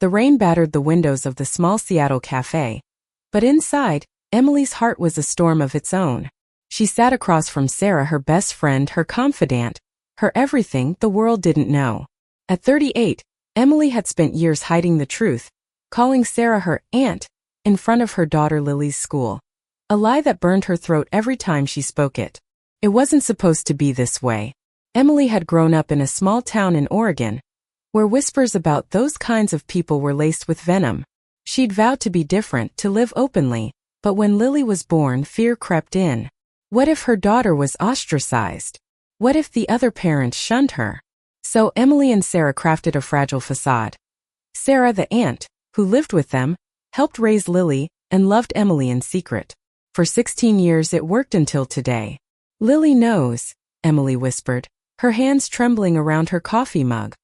The rain battered the windows of the small Seattle cafe. But inside, Emily's heart was a storm of its own. She sat across from Sarah, her best friend, her confidant, her everything the world didn't know. At 38, Emily had spent years hiding the truth, calling Sarah her aunt, in front of her daughter Lily's school. A lie that burned her throat every time she spoke it. It wasn't supposed to be this way. Emily had grown up in a small town in Oregon, where whispers about those kinds of people were laced with venom. She'd vowed to be different, to live openly, but when Lily was born, fear crept in. What if her daughter was ostracized? What if the other parents shunned her? So Emily and Sarah crafted a fragile facade. Sarah, the aunt, who lived with them, helped raise Lily, and loved Emily in secret. For 16 years it worked until today. Lily knows, Emily whispered, her hands trembling around her coffee mug.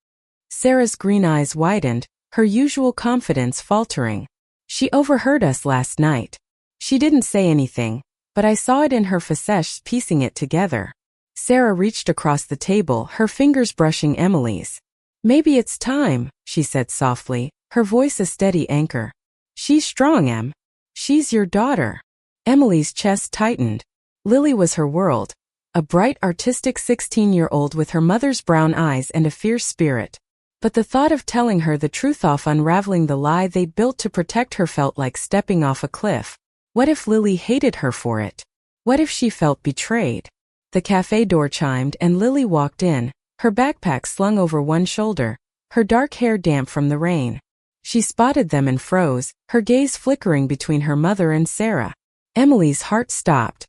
Sarah's green eyes widened, her usual confidence faltering. She overheard us last night. She didn't say anything, but I saw it in her faces, piecing it together. Sarah reached across the table, her fingers brushing Emily's. Maybe it's time, she said softly, her voice a steady anchor. She's strong, Em. She's your daughter. Emily's chest tightened. Lily was her world, a bright, artistic 16-year-old with her mother's brown eyes and a fierce spirit. But the thought of telling her the truth, of unraveling the lie they'd built to protect her, felt like stepping off a cliff. What if Lily hated her for it? What if she felt betrayed? The cafe door chimed and Lily walked in, her backpack slung over one shoulder, her dark hair damp from the rain. She spotted them and froze, her gaze flickering between her mother and Sarah. Emily's heart stopped.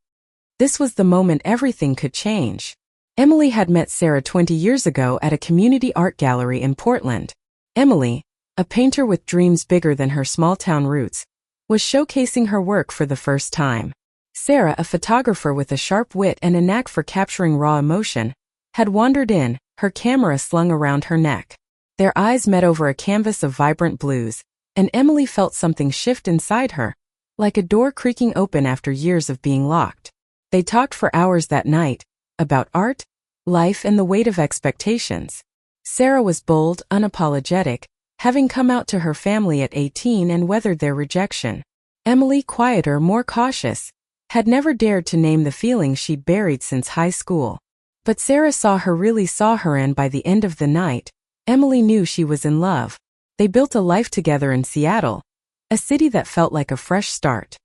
This was the moment everything could change. Emily had met Sarah 20 years ago at a community art gallery in Portland. Emily, a painter with dreams bigger than her small-town roots, was showcasing her work for the first time. Sarah, a photographer with a sharp wit and a knack for capturing raw emotion, had wandered in, her camera slung around her neck. Their eyes met over a canvas of vibrant blues, and Emily felt something shift inside her, like a door creaking open after years of being locked. They talked for hours that night, about art, life, and the weight of expectations. Sarah was bold, unapologetic, having come out to her family at 18 and weathered their rejection. Emily, quieter, more cautious, had never dared to name the feelings she'd buried since high school. But Sarah really saw her, and by the end of the night, Emily knew she was in love. They built a life together in Seattle, a city that felt like a fresh start.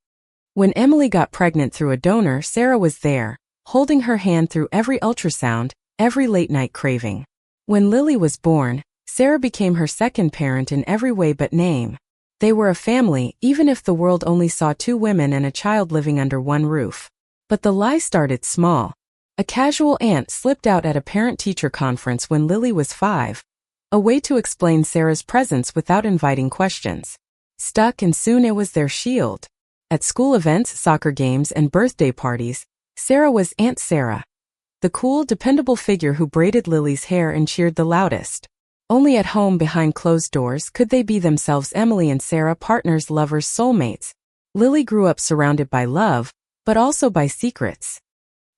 When Emily got pregnant through a donor, Sarah was there, holding her hand through every ultrasound, every late-night craving. When Lily was born, Sarah became her second parent in every way but name. They were a family, even if the world only saw two women and a child living under one roof. But the lie started small. A casual aunt slipped out at a parent-teacher conference when Lily was 5, a way to explain Sarah's presence without inviting questions. Stuck, and soon it was their shield. At school events, soccer games, and birthday parties, Sarah was Aunt Sarah, the cool, dependable figure who braided Lily's hair and cheered the loudest. Only at home, behind closed doors, could they be themselves, Emily and Sarah, partners, lovers, soulmates. Lily grew up surrounded by love, but also by secrets.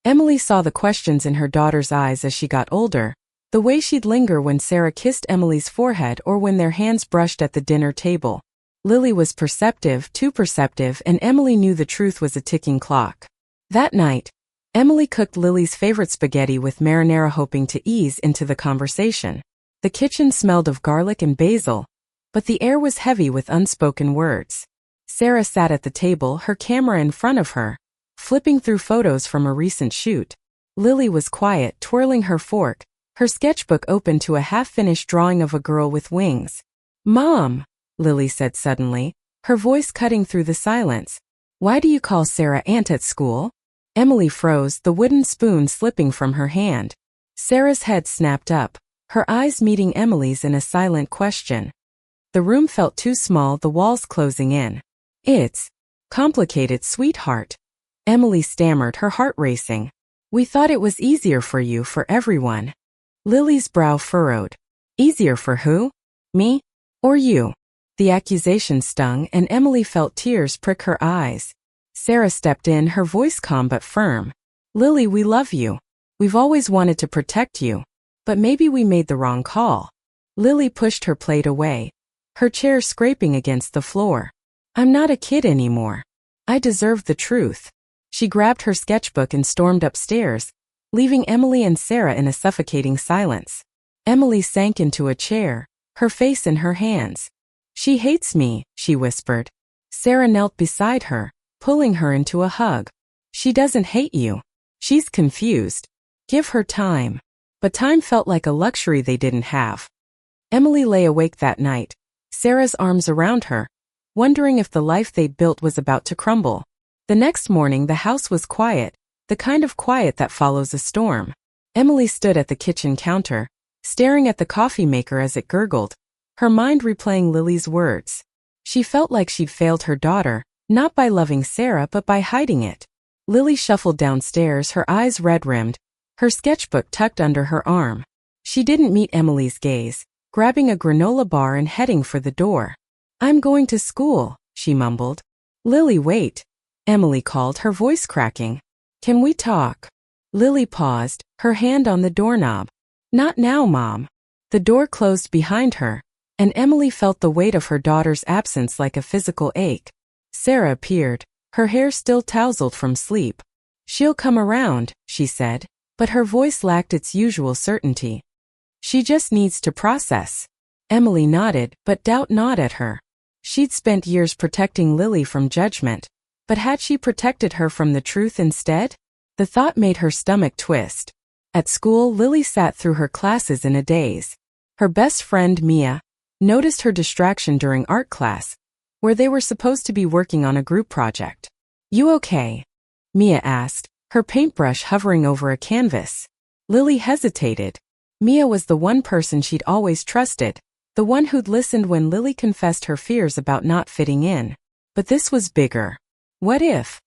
Emily saw the questions in her daughter's eyes as she got older, the way she'd linger when Sarah kissed Emily's forehead or when their hands brushed at the dinner table. Lily was perceptive, too perceptive, and Emily knew the truth was a ticking clock. That night, Emily cooked Lily's favorite spaghetti with marinara, hoping to ease into the conversation. The kitchen smelled of garlic and basil, but the air was heavy with unspoken words. Sarah sat at the table, her camera in front of her, flipping through photos from a recent shoot. Lily was quiet, twirling her fork, her sketchbook open to a half-finished drawing of a girl with wings. "Mom," Lily said suddenly, her voice cutting through the silence. "Why do you call Sarah Aunt at school?" Emily froze, the wooden spoon slipping from her hand. Sarah's head snapped up, her eyes meeting Emily's in a silent question. The room felt too small, the walls closing in. "It's complicated, sweetheart," Emily stammered, her heart racing. "We thought it was easier for you, for everyone." Lily's brow furrowed. "Easier for who? Me? Or you?" The accusation stung, and Emily felt tears prick her eyes. Sarah stepped in, her voice calm but firm. "Lily, we love you. We've always wanted to protect you. But maybe we made the wrong call." Lily pushed her plate away. her chair scraping against the floor. I'm not a kid anymore. I deserve the truth. She grabbed her sketchbook and stormed upstairs, leaving Emily and Sarah in a suffocating silence. Emily sank into a chair, her face in her hands. She hates me, she whispered. Sarah knelt beside her, pulling her into a hug. She doesn't hate you. She's confused. Give her time. But time felt like a luxury they didn't have. Emily lay awake that night, Sarah's arms around her, wondering if the life they'd built was about to crumble. The next morning the house was quiet, the kind of quiet that follows a storm. Emily stood at the kitchen counter, staring at the coffee maker as it gurgled, her mind replaying Lily's words. She felt like she'd failed her daughter, not by loving Sarah but by hiding it. Lily shuffled downstairs, her eyes red-rimmed, her sketchbook tucked under her arm. She didn't meet Emily's gaze, grabbing a granola bar and heading for the door. I'm going to school, she mumbled. Lily, wait, Emily called, her voice cracking. Can we talk? Lily paused, her hand on the doorknob. Not now, Mom. The door closed behind her, and Emily felt the weight of her daughter's absence like a physical ache. Sarah appeared, her hair still tousled from sleep. She'll come around, she said, but her voice lacked its usual certainty. She just needs to process. Emily nodded, but doubt gnawed at her. She'd spent years protecting Lily from judgment, but had she protected her from the truth instead? The thought made her stomach twist. At school, Lily sat through her classes in a daze. Her best friend, Mia, noticed her distraction during art class, where they were supposed to be working on a group project. You okay? Mia asked, her paintbrush hovering over a canvas. Lily hesitated. Mia was the one person she'd always trusted, the one who'd listened when Lily confessed her fears about not fitting in. But this was bigger. What if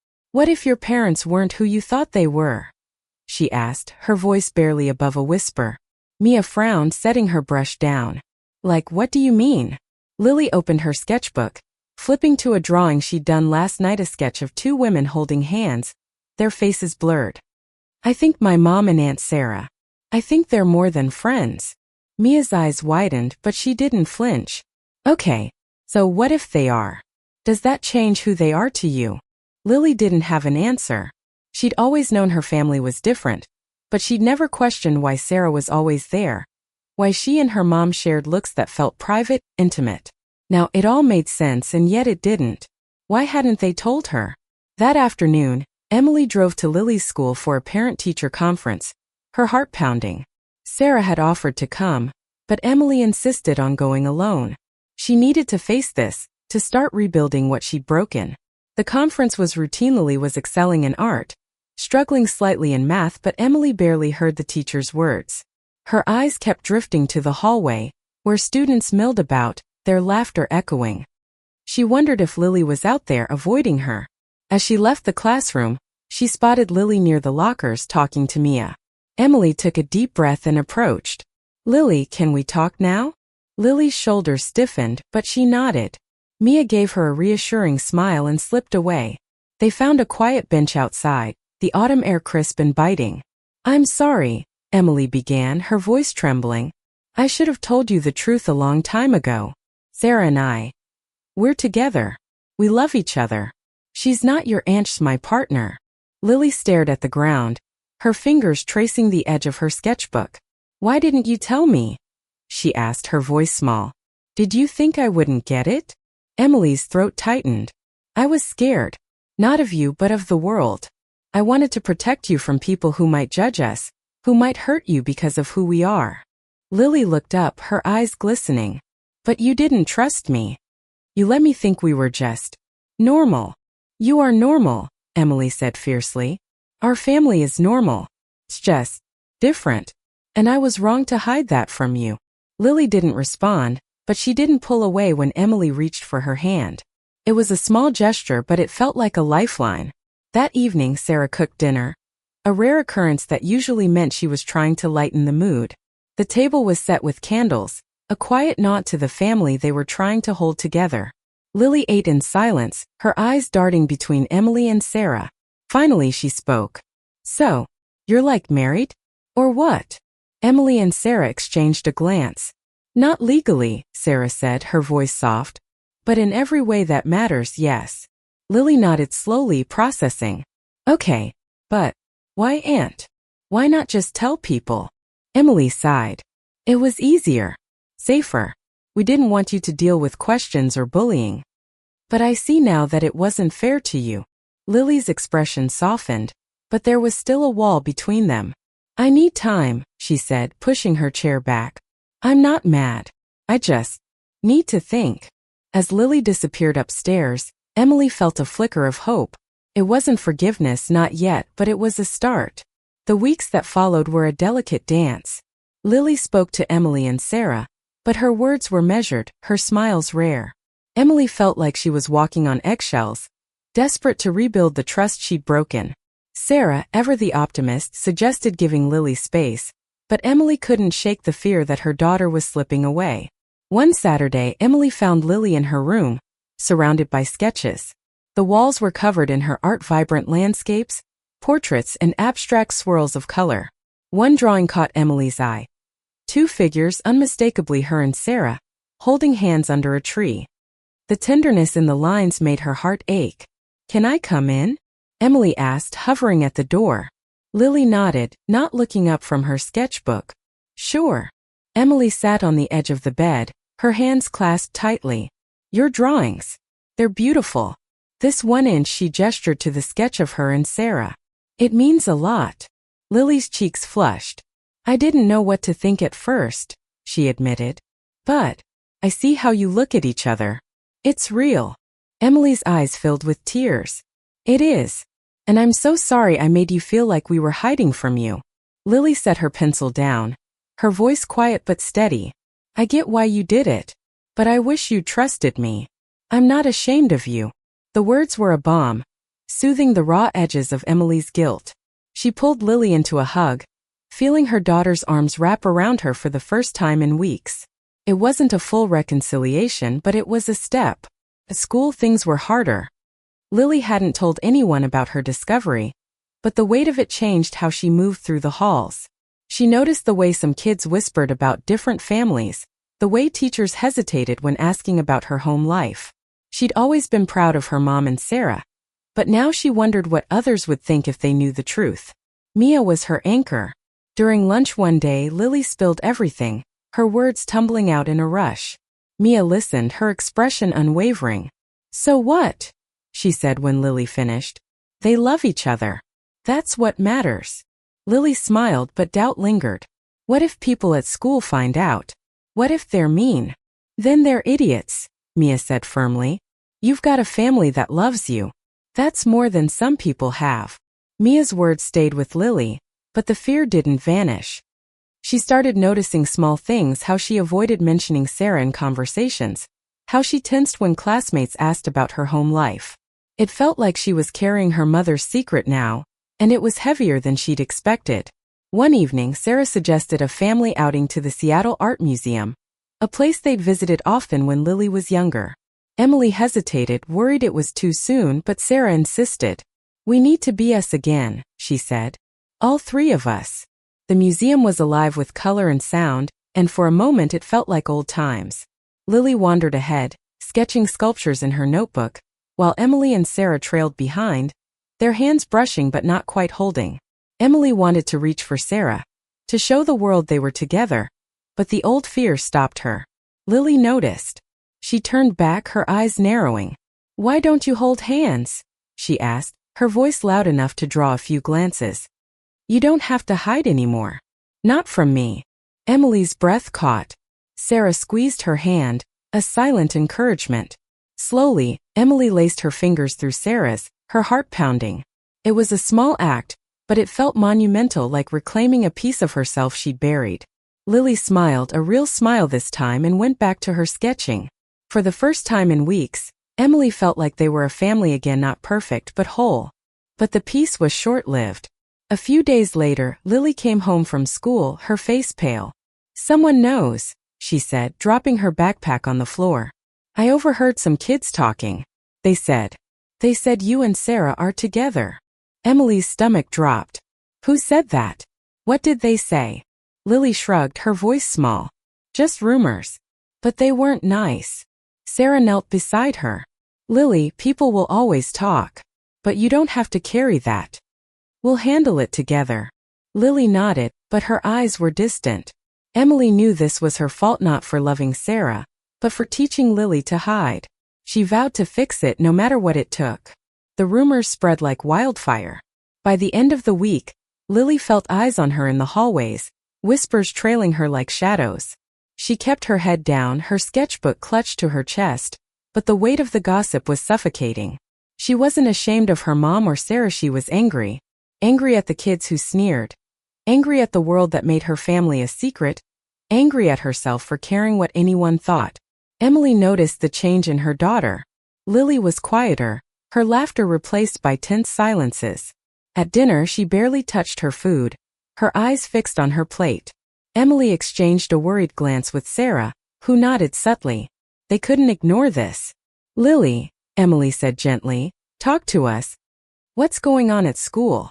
your parents weren't who you thought they were? She asked, her voice barely above a whisper. Mia frowned, setting her brush down. Like, what do you mean? Lily opened her sketchbook, flipping to a drawing she'd done last night, a sketch of two women holding hands, their faces blurred. I think my mom and Aunt Sarah. I think they're more than friends. Mia's eyes widened, but she didn't flinch. Okay, so what if they are? Does that change who they are to you? Lily didn't have an answer. She'd always known her family was different, but she'd never questioned why Sarah was always there, why she and her mom shared looks that felt private, intimate. Now it all made sense, and yet it didn't. Why hadn't they told her? That afternoon, Emily drove to Lily's school for a parent-teacher conference, her heart pounding. Sarah had offered to come, but Emily insisted on going alone. She needed to face this, to start rebuilding what she'd broken. The conference was routinely excelling in art, struggling slightly in math, but Emily barely heard the teacher's words. Her eyes kept drifting to the hallway, where students milled about, their laughter echoing. She wondered if Lily was out there avoiding her. As she left the classroom, she spotted Lily near the lockers talking to Mia. Emily took a deep breath and approached. Lily, can we talk now? Lily's shoulders stiffened, but she nodded. Mia gave her a reassuring smile and slipped away. They found a quiet bench outside, the autumn air crisp and biting. I'm sorry, Emily began, her voice trembling. I should have told you the truth a long time ago. Sarah and we're together. We love each other. She's not your aunt, she's my partner. Lily stared at the ground, her fingers tracing the edge of her sketchbook. Why didn't you tell me? She asked, her voice small. Did you think I wouldn't get it? Emily's throat tightened. I was scared. Not of you, but of the world. I wanted to protect you from people who might judge us, who might hurt you because of who we are. Lily looked up, her eyes glistening. But you didn't trust me. You let me think we were just normal. You are normal, Emily said fiercely. Our family is normal. It's just different. And I was wrong to hide that from you. Lily didn't respond, but she didn't pull away when Emily reached for her hand. It was a small gesture, but it felt like a lifeline. That evening, Sarah cooked dinner, a rare occurrence that usually meant she was trying to lighten the mood. The table was set with candles, a quiet nod to the family they were trying to hold together. Lily ate in silence, her eyes darting between Emily and Sarah. Finally she spoke. So, you're like married? Or what? Emily and Sarah exchanged a glance. Not legally, Sarah said, her voice soft. But in every way that matters, yes. Lily nodded slowly, processing. Okay, but why Aunt? Why not just tell people? Emily sighed. It was easier. Safer. We didn't want you to deal with questions or bullying. But I see now that it wasn't fair to you. Lily's expression softened, but there was still a wall between them. I need time, she said, pushing her chair back. I'm not mad. I just need to think. As Lily disappeared upstairs, Emily felt a flicker of hope. It wasn't forgiveness, not yet, but it was a start. The weeks that followed were a delicate dance. Lily spoke to Emily and Sarah, but her words were measured, her smiles rare. Emily felt like she was walking on eggshells, desperate to rebuild the trust she'd broken. Sarah, ever the optimist, suggested giving Lily space, but Emily couldn't shake the fear that her daughter was slipping away. One Saturday, Emily found Lily in her room, surrounded by sketches. The walls were covered in her art, vibrant landscapes, portraits, and abstract swirls of color. One drawing caught Emily's eye. Two figures, unmistakably her and Sarah, holding hands under a tree. The tenderness in the lines made her heart ache. Can I come in? Emily asked, hovering at the door. Lily nodded, not looking up from her sketchbook. Sure. Emily sat on the edge of the bed, her hands clasped tightly. Your drawings. They're beautiful. This 1 inch, she gestured to the sketch of her and Sarah. It means a lot. Lily's cheeks flushed. I didn't know what to think at first, she admitted. But I see how you look at each other. It's real. Emily's eyes filled with tears. It is. And I'm so sorry I made you feel like we were hiding from you. Lily set her pencil down, her voice quiet but steady. I get why you did it. But I wish you trusted me. I'm not ashamed of you. The words were a balm, soothing the raw edges of Emily's guilt. She pulled Lily into a hug, feeling her daughter's arms wrap around her for the first time in weeks. It wasn't a full reconciliation, but it was a step. At school, things were harder. Lily hadn't told anyone about her discovery, but the weight of it changed how she moved through the halls. She noticed the way some kids whispered about different families, the way teachers hesitated when asking about her home life. She'd always been proud of her mom and Sarah, but now she wondered what others would think if they knew the truth. Mia was her anchor. During lunch one day, Lily spilled everything, her words tumbling out in a rush. Mia listened, her expression unwavering. So what? She said when Lily finished. They love each other. That's what matters. Lily smiled, but doubt lingered. What if people at school find out? What if they're mean? Then they're idiots, Mia said firmly. You've got a family that loves you. That's more than some people have. Mia's words stayed with Lily, but the fear didn't vanish. She started noticing small things, how she avoided mentioning Sarah in conversations, how she tensed when classmates asked about her home life. It felt like she was carrying her mother's secret now, and it was heavier than she'd expected. One evening, Sarah suggested a family outing to the Seattle Art Museum, a place they'd visited often when Lily was younger. Emily hesitated, worried it was too soon, but Sarah insisted. We need to be us again, she said. All three of us. The museum was alive with color and sound, and for a moment it felt like old times. Lily wandered ahead, sketching sculptures in her notebook, while Emily and Sarah trailed behind, their hands brushing but not quite holding. Emily wanted to reach for Sarah, to show the world they were together, but the old fear stopped her. Lily noticed. She turned back, her eyes narrowing. Why don't you hold hands? She asked, her voice loud enough to draw a few glances. You don't have to hide anymore. Not from me. Emily's breath caught. Sarah squeezed her hand, a silent encouragement. Slowly, Emily laced her fingers through Sarah's, her heart pounding. It was a small act, but it felt monumental, like reclaiming a piece of herself she'd buried. Lily smiled, a real smile this time, and went back to her sketching. For the first time in weeks, Emily felt like they were a family again, not perfect but whole. But the peace was short-lived. A few days later, Lily came home from school, her face pale. Someone knows, she said, dropping her backpack on the floor. I overheard some kids talking. They said you and Sarah are together. Emily's stomach dropped. Who said that? What did they say? Lily shrugged, her voice small. Just rumors. But they weren't nice. Sarah knelt beside her. Lily, people will always talk. But you don't have to carry that. We'll handle it together. Lily nodded, but her eyes were distant. Emily knew this was her fault, not for loving Sarah, but for teaching Lily to hide. She vowed to fix it no matter what it took. The rumors spread like wildfire. By the end of the week, Lily felt eyes on her in the hallways, whispers trailing her like shadows. She kept her head down, her sketchbook clutched to her chest, but the weight of the gossip was suffocating. She wasn't ashamed of her mom or Sarah, she was angry. Angry at the kids who sneered. Angry at the world that made her family a secret. Angry at herself for caring what anyone thought. Emily noticed the change in her daughter. Lily was quieter, her laughter replaced by tense silences. At dinner she barely touched her food, her eyes fixed on her plate. Emily exchanged a worried glance with Sarah, who nodded subtly. They couldn't ignore this. Lily, Emily said gently, talk to us. What's going on at school?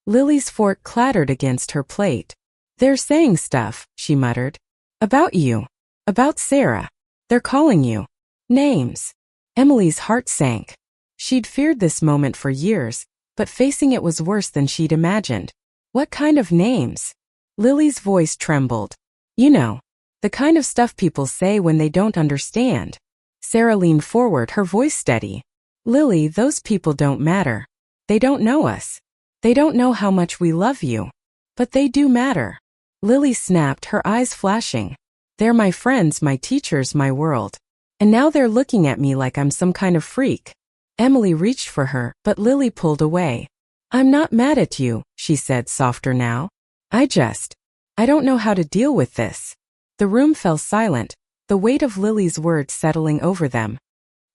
Lily's fork clattered against her plate. They're saying stuff, she muttered. About you. About Sarah. They're calling you names. Emily's heart sank. She'd feared this moment for years, but facing it was worse than she'd imagined. What kind of names? Lily's voice trembled. You know, the kind of stuff people say when they don't understand. Sarah leaned forward, her voice steady. Lily, those people don't matter. They don't know us. They don't know how much we love you. But they do matter. Lily snapped, her eyes flashing. They're my friends, my teachers, my world. And now they're looking at me like I'm some kind of freak. Emily reached for her, but Lily pulled away. I'm not mad at you, she said, softer now. I don't know how to deal with this. The room fell silent, the weight of Lily's words settling over them.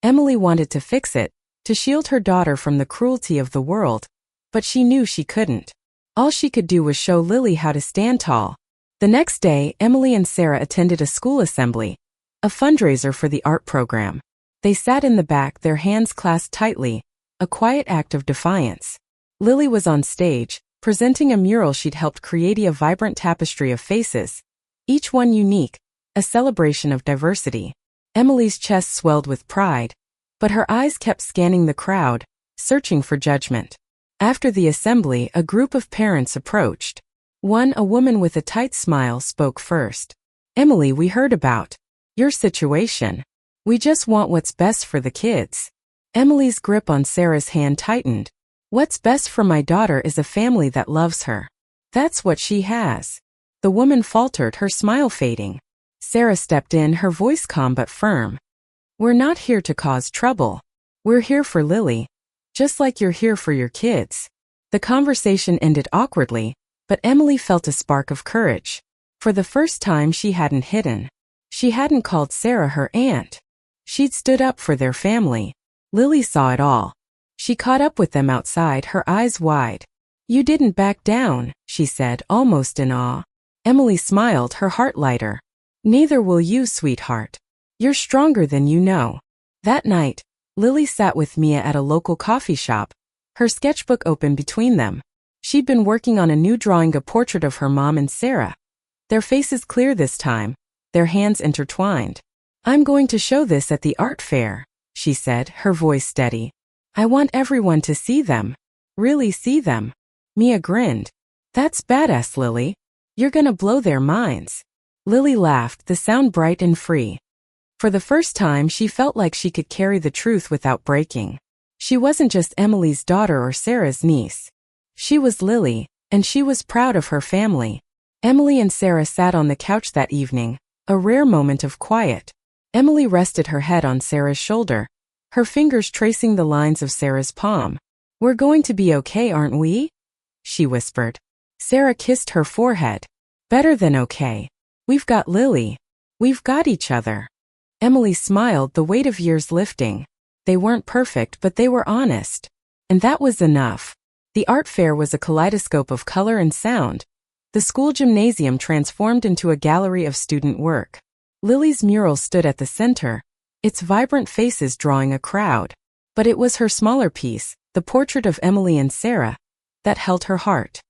Emily wanted to fix it, to shield her daughter from the cruelty of the world, but she knew she couldn't. All she could do was show Lily how to stand tall. The next day, Emily and Sarah attended a school assembly, a fundraiser for the art program. They sat in the back, their hands clasped tightly, a quiet act of defiance. Lily was on stage, presenting a mural she'd helped create, a vibrant tapestry of faces, each one unique, a celebration of diversity. Emily's chest swelled with pride, but her eyes kept scanning the crowd, searching for judgment. After the assembly, a group of parents approached. One, a woman with a tight smile, spoke first. Emily, we heard about your situation. We just want what's best for the kids. Emily's grip on Sarah's hand tightened. What's best for my daughter is a family that loves her. That's what she has. The woman faltered, her smile fading. Sarah stepped in, her voice calm but firm. We're not here to cause trouble. We're here for Lily. Just like you're here for your kids. The conversation ended awkwardly, but Emily felt a spark of courage. For the first time she hadn't hidden. She hadn't called Sarah her aunt. She'd stood up for their family. Lily saw it all. She caught up with them outside, her eyes wide. You didn't back down, she said, almost in awe. Emily smiled, her heart lighter. Neither will you, sweetheart. You're stronger than you know. That night, Lily sat with Mia at a local coffee shop, her sketchbook open between them. She'd been working on a new drawing, a portrait of her mom and Sarah. Their faces clear this time, their hands intertwined. I'm going to show this at the art fair, she said, her voice steady. I want everyone to see them. Really see them. Mia grinned. That's badass, Lily. You're gonna blow their minds. Lily laughed, the sound bright and free. For the first time she felt like she could carry the truth without breaking. She wasn't just Emily's daughter or Sarah's niece. She was Lily, and she was proud of her family. Emily and Sarah sat on the couch that evening, a rare moment of quiet. Emily rested her head on Sarah's shoulder, her fingers tracing the lines of Sarah's palm. We're going to be okay, aren't we? She whispered. Sarah kissed her forehead. Better than okay. We've got Lily. We've got each other. Emily smiled, the weight of years lifting. They weren't perfect, but they were honest. And that was enough. The art fair was a kaleidoscope of color and sound. The school gymnasium transformed into a gallery of student work. Lily's mural stood at the center, its vibrant faces drawing a crowd. But it was her smaller piece, the portrait of Emily and Sarah, that held her heart.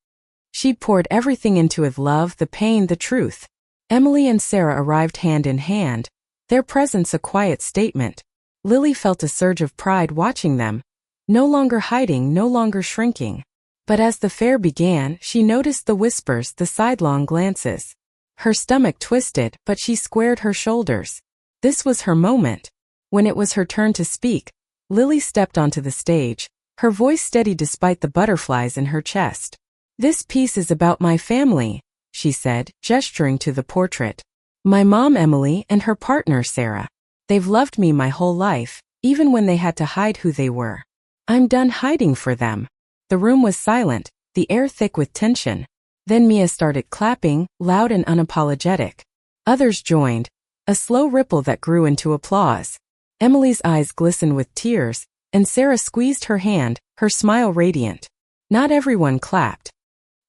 She'd poured everything into it, love, the pain, the truth. Emily and Sarah arrived hand in hand, their presence a quiet statement. Lily felt a surge of pride watching them, no longer hiding, no longer shrinking. But as the fair began, she noticed the whispers, the sidelong glances. Her stomach twisted, but she squared her shoulders. This was her moment. When it was her turn to speak, Lily stepped onto the stage, her voice steady despite the butterflies in her chest. "This piece is about my family," she said, gesturing to the portrait. "My mom Emily and her partner Sarah. They've loved me my whole life, even when they had to hide who they were. I'm done hiding for them." The room was silent, the air thick with tension. Then Mia started clapping, loud and unapologetic. Others joined, a slow ripple that grew into applause. Emily's eyes glistened with tears, and Sarah squeezed her hand, her smile radiant. Not everyone clapped.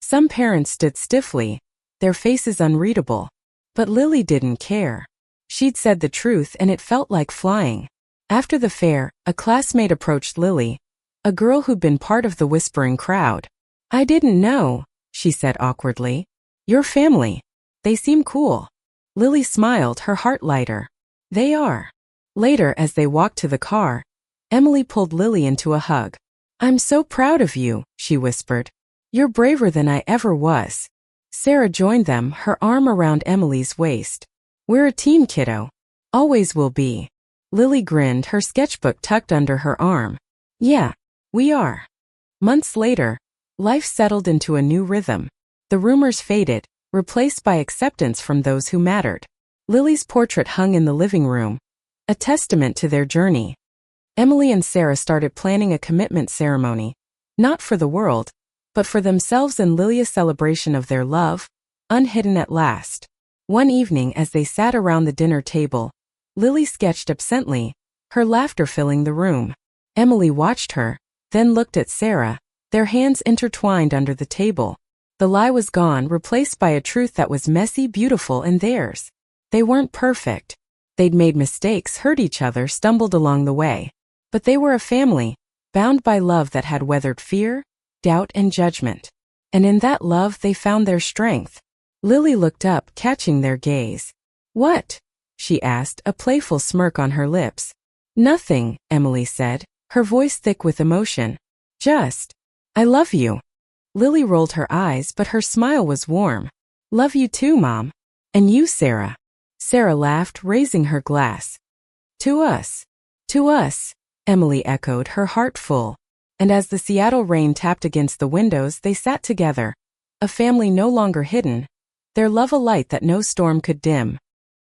Some parents stood stiffly, their faces unreadable. But Lily didn't care. She'd said the truth and it felt like flying. After the fair, a classmate approached Lily, a girl who'd been part of the whispering crowd. "I didn't know," she said awkwardly. "Your family. They seem cool." Lily smiled, her heart lighter. "They are." Later, as they walked to the car, Emily pulled Lily into a hug. "I'm so proud of you," she whispered. "You're braver than I ever was." Sarah joined them, her arm around Emily's waist. "We're a team, kiddo. Always will be." Lily grinned, her sketchbook tucked under her arm. "Yeah, we are." Months later, life settled into a new rhythm. The rumors faded, replaced by acceptance from those who mattered. Lily's portrait hung in the living room, a testament to their journey. Emily and Sarah started planning a commitment ceremony, not for the world, but for themselves and Lily's celebration of their love, unhidden at last. One evening as they sat around the dinner table, Lily sketched absently, her laughter filling the room. Emily watched her, then looked at Sarah, their hands intertwined under the table. The lie was gone, replaced by a truth that was messy, beautiful, and theirs. They weren't perfect. They'd made mistakes, hurt each other, stumbled along the way. But they were a family, bound by love that had weathered fear, doubt, and judgment. And in that love they found their strength. Lily looked up, catching their gaze. "What?" she asked, a playful smirk on her lips. "Nothing," Emily said, her voice thick with emotion. "Just, I love you." Lily rolled her eyes, but her smile was warm. "Love you too, Mom. And you, Sarah." Sarah laughed, raising her glass. "To us." "To us," Emily echoed, her heart full. And as the Seattle rain tapped against the windows, they sat together, a family no longer hidden, their love a light that no storm could dim.